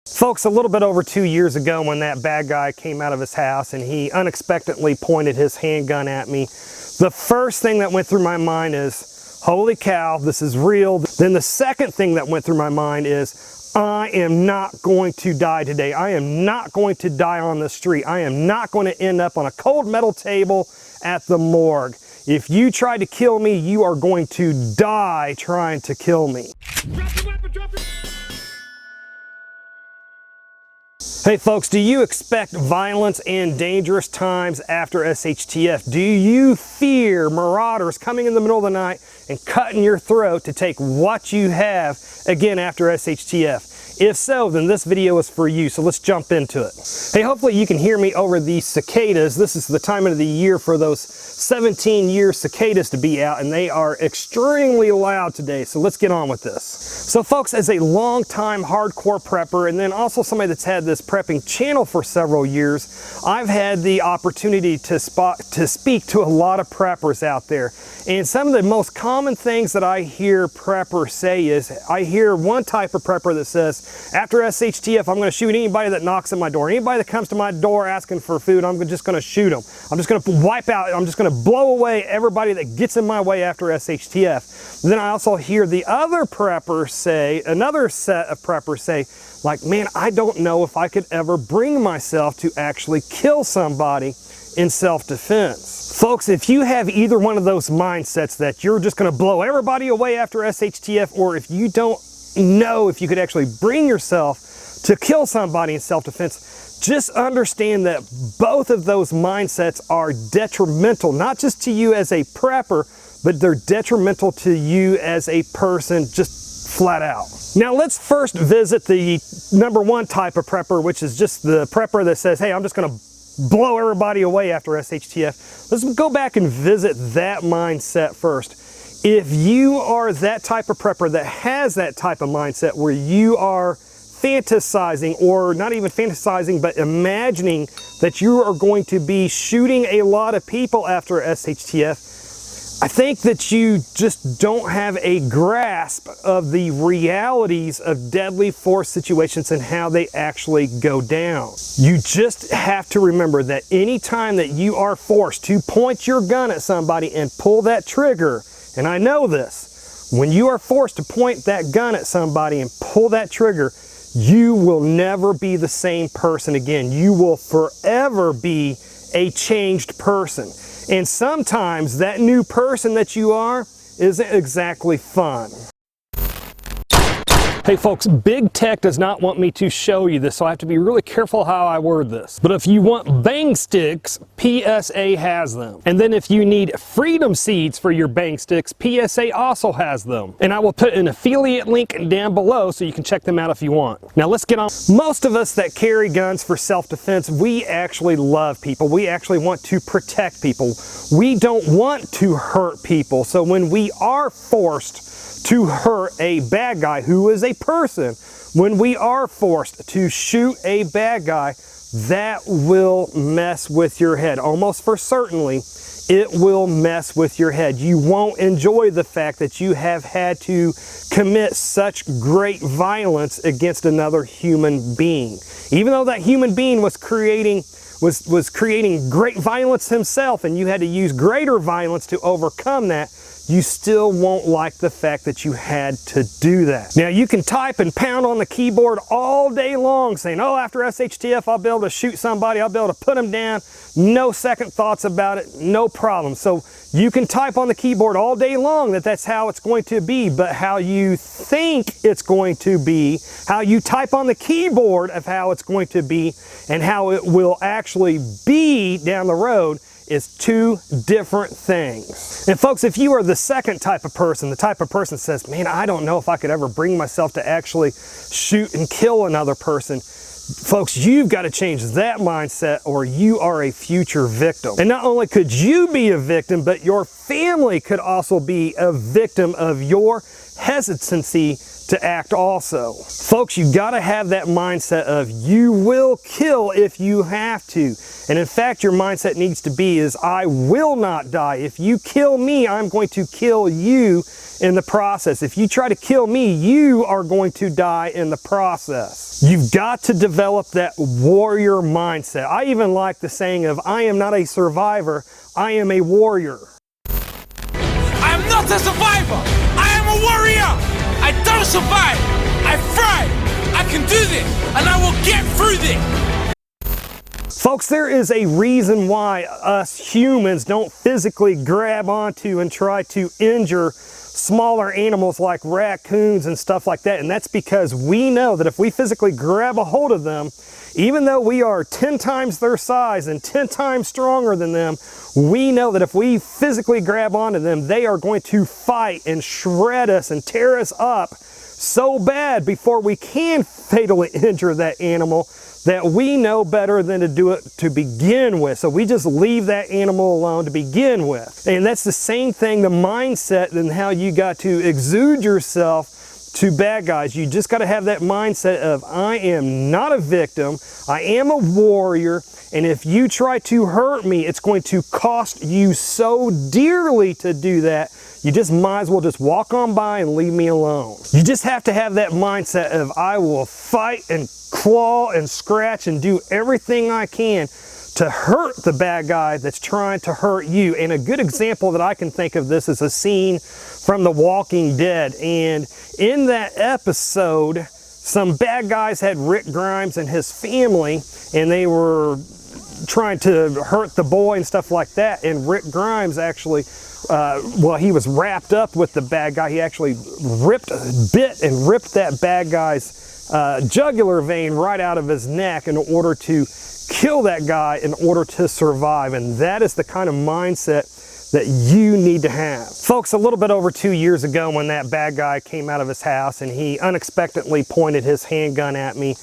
Folks, a little bit over 2 years ago when that bad guy came out of his house and he unexpectedly pointed his handgun at me, the first thing that went through my mind is, holy cow, this is real. Then the second thing that went through my mind is, I am not going to die today. I am not going to die on the street. I am not going to end up on a cold metal table at the morgue. If you try to kill me, you are going to die trying to kill me. Drop your weapon, drop your... Hey folks, do you expect violence and dangerous times after SHTF? Do you fear marauders coming in the middle of the night and cutting your throat to take what you have again after SHTF? If so, then this video is for you, so let's jump into it. Hey, hopefully you can hear me over these cicadas. This is the time of the year for those 17-year cicadas to be out, and they are extremely loud today, so let's get on with this. So folks, as a long-time hardcore prepper, and then also somebody that's had this prepping channel for several years, I've had the opportunity to speak to a lot of preppers out there. And some of the most common things that I hear preppers say is, I hear one type of prepper that says, after SHTF, I'm going to shoot anybody that knocks at my door. Anybody that comes to my door asking for food, I'm just going to shoot them. I'm just going to wipe out, I'm just going to blow away everybody that gets in my way after SHTF. Then I also hear the other preppers say, another set of preppers say, like, man, I don't know if I could ever bring myself to actually kill somebody in self-defense. Folks, if you have either one of those mindsets that you're just going to blow everybody away after SHTF, or if you don't know if you could actually bring yourself to kill somebody in self-defense, just understand that both of those mindsets are detrimental, not just to you as a prepper, but they're detrimental to you as a person, just flat out. Now let's first visit the number one type of prepper, which is just the prepper that says, hey, I'm just going to blow everybody away after SHTF. Let's go back and visit that mindset first. If you are that type of prepper that has that type of mindset where you are fantasizing, or not even fantasizing, but imagining that you are going to be shooting a lot of people after SHTF, I think that you just don't have a grasp of the realities of deadly force situations and how they actually go down. You just have to remember that anytime that you are forced to point your gun at somebody and pull that trigger, and I know this, when you are forced to point that gun at somebody and pull that trigger, you will never be the same person again. You will forever be a changed person. And sometimes that new person that you are isn't exactly fun. Hey folks, big tech does not want me to show you this, so I have to be really careful how I word this. But if you want bang sticks, PSA has them. And then if you need freedom seeds for your bang sticks, PSA also has them. And I will put an affiliate link down below so you can check them out if you want. Now let's get on. Most of us that carry guns for self-defense, we actually love people. We actually want to protect people. We don't want to hurt people. So when we are forced to hurt a bad guy who is a person, when we are forced to shoot a bad guy, that will mess with your head. Almost for certainly, it will mess with your head. You won't enjoy the fact that you have had to commit such great violence against another human being. Even though that human being was creating great violence himself, and you had to use greater violence to overcome that, you still won't like the fact that you had to do that. Now you can type and pound on the keyboard all day long saying, oh, after SHTF I'll be able to shoot somebody, I'll be able to put them down, no second thoughts about it, no problem. So you can type on the keyboard all day long that that's how it's going to be, but how you think it's going to be, how you type on the keyboard of how it's going to be, and how it will actually be down the road is two different things. And folks, if you are the second type of person, the type of person that says, man, I don't know if I could ever bring myself to actually shoot and kill another person, folks, you've got to change that mindset or you are a future victim. And not only could you be a victim, but your family could also be a victim of your hesitancy to act also. Folks, you gotta have that mindset of you will kill if you have to. And in fact, your mindset needs to be is I will not die. If you kill me, I'm going to kill you in the process. If you try to kill me, you are going to die in the process. You've got to develop that warrior mindset. I even like the saying of I am not a survivor, I am a warrior. I am not a survivor, I am a warrior. I don't survive, I thrive. I can do this, and I will get through this. Folks, there is a reason why us humans don't physically grab onto and try to injure smaller animals like raccoons and stuff like that. And that's because we know that if we physically grab a hold of them, even though we are 10 times their size and 10 times stronger than them, we know that if we physically grab onto them, they are going to fight and shred us and tear us up so bad before we can fatally injure that animal that we know better than to do it to begin with. So we just leave that animal alone to begin with. And that's the same thing, the mindset and how you got to exude yourself to bad guys. You just got to have that mindset of I am not a victim, I am a warrior, and if you try to hurt me, it's going to cost you so dearly to do that. You just might as well just walk on by and leave me alone. You just have to have that mindset of I will fight and claw and scratch and do everything I can to hurt the bad guy that's trying to hurt you. And a good example that I can think of this is a scene from The Walking Dead. And in that episode, some bad guys had Rick Grimes and his family, and they were trying to hurt the boy and stuff like that. And Rick Grimes actually, well, he was wrapped up with the bad guy. He actually bit and ripped that bad guy's jugular vein right out of his neck in order to kill that guy in order to survive. And that is the kind of mindset that you need to have. Folks, a little bit over 2 years ago when that bad guy came out of his house and he unexpectedly pointed his handgun at me,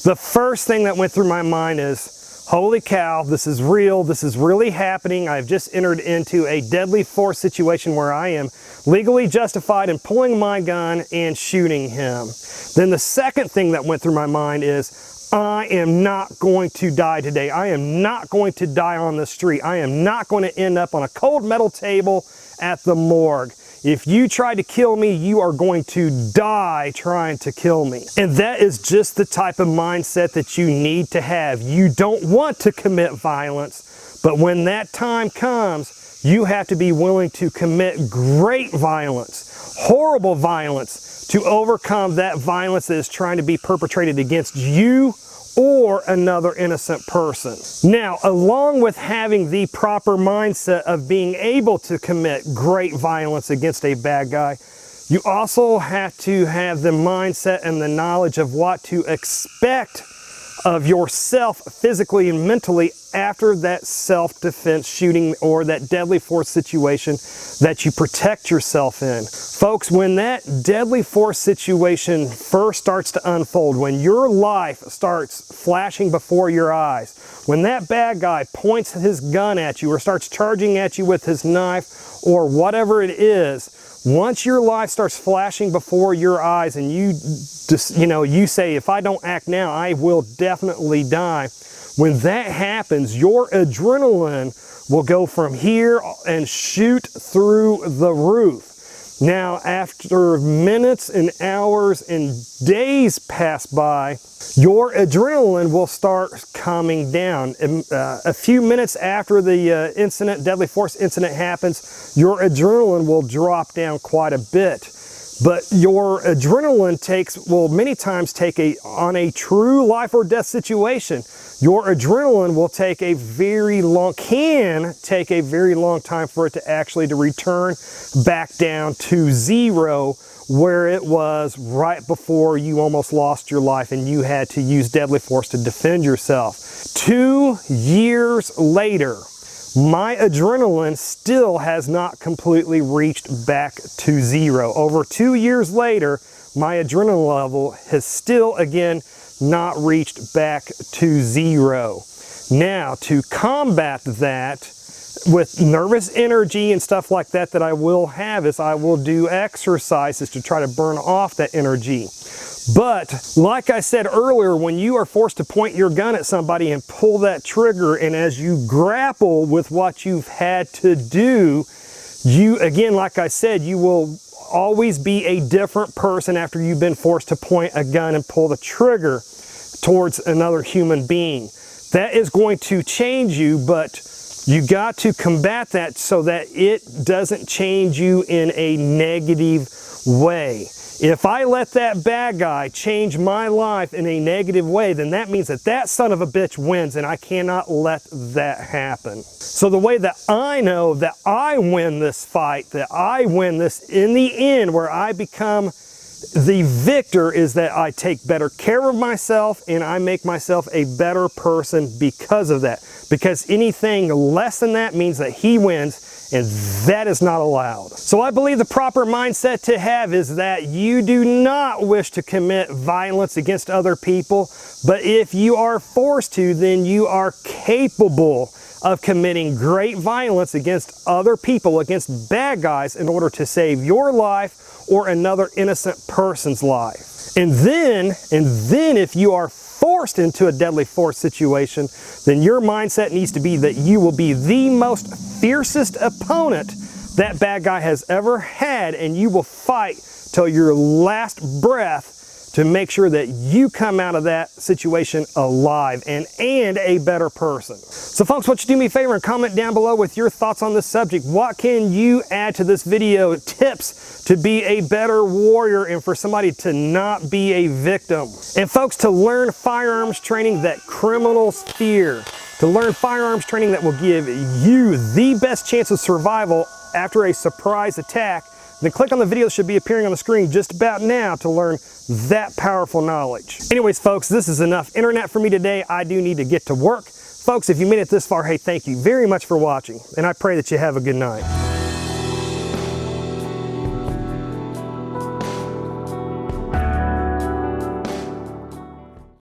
the first thing that went through my mind is, holy cow, this is real, this is really happening. I've just entered into a deadly force situation where I am legally justified in pulling my gun and shooting him. Then the second thing that went through my mind is, I am not going to die today. I am not going to die on the street. I am not going to end up on a cold metal table at the morgue. If you try to kill me, you are going to die trying to kill me. And that is just the type of mindset that you need to have. You don't want to commit violence, but when that time comes, you have to be willing to commit great violence, horrible violence, to overcome that violence that is trying to be perpetrated against you or another innocent person. Now, along with having the proper mindset of being able to commit great violence against a bad guy, you also have to have the mindset and the knowledge of what to expect of yourself physically and mentally after that self-defense shooting or that deadly force situation that you protect yourself in. Folks, when that deadly force situation first starts to unfold, when your life starts flashing before your eyes, when that bad guy points his gun at you or starts charging at you with his knife or whatever it is, once your life starts flashing before your eyes and you just, you say, if I don't act now, I will definitely die. When that happens, your adrenaline will go from here and shoot through the roof. Now, after minutes and hours and days pass by, your adrenaline will start coming down. A few minutes after the deadly force incident happens, your adrenaline will drop down quite a bit. But your adrenaline will many times take on a true life or death situation, your adrenaline will can take a very long time for it to actually return back down to zero where it was right before you almost lost your life and you had to use deadly force to defend yourself. 2 years later, my adrenaline still has not completely reached back to zero. Over 2 years later, my adrenaline level has still, again, not reached back to zero. Now, to combat that, with nervous energy and stuff like that I will have is I will do exercises to try to burn off that energy. But like I said earlier, when you are forced to point your gun at somebody and pull that trigger, and as you grapple with what you've had to do, you, again, like I said, you will always be a different person after you've been forced to point a gun and pull the trigger towards another human being. That is going to change you, but you got to combat that so that it doesn't change you in a negative way. If I let that bad guy change my life in a negative way, then that means that that son of a bitch wins, and I cannot let that happen. So the way that I know that I win this fight, that I win this in the end, where I become the victor, is that I take better care of myself and I make myself a better person because of that. Because anything less than that means that he wins, and that is not allowed. So I believe the proper mindset to have is that you do not wish to commit violence against other people, but if you are forced to, then you are capable of committing great violence against other people, against bad guys, in order to save your life or another innocent person's life. And then if you are forced into a deadly force situation, then your mindset needs to be that you will be the most fiercest opponent that bad guy has ever had, and you will fight till your last breath to make sure that you come out of that situation alive and a better person. So folks, why don't you do me a favor and comment down below with your thoughts on this subject. What can you add to this video? Tips to be a better warrior and for somebody to not be a victim. And folks, to learn firearms training that criminals fear, to learn firearms training that will give you the best chance of survival after a surprise attack, then click on the video that should be appearing on the screen just about now to learn that powerful knowledge. Anyways, folks, this is enough internet for me today. I do need to get to work. Folks, if you made it this far, hey, thank you very much for watching, and I pray that you have a good night.